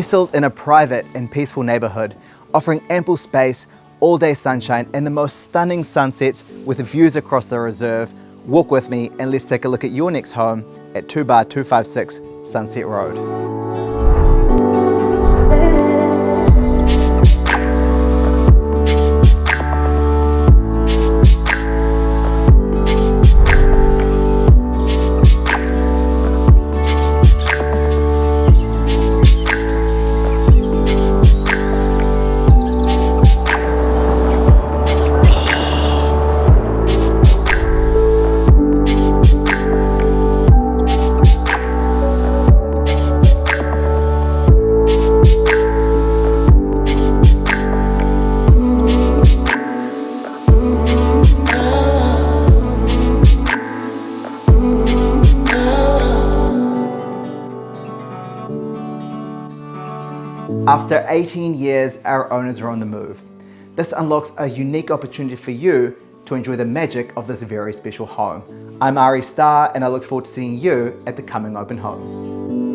Nestled in a private and peaceful neighbourhood, offering ample space, all-day sunshine and the most stunning sunsets with views across the reserve, walk with me and let's take a look at your next home at 2-256 Sunset Road. After 18 years, our owners are on the move. This unlocks a unique opportunity for you to enjoy the magic of this very special home. I'm Ari Starr and I look forward to seeing you at the coming open homes.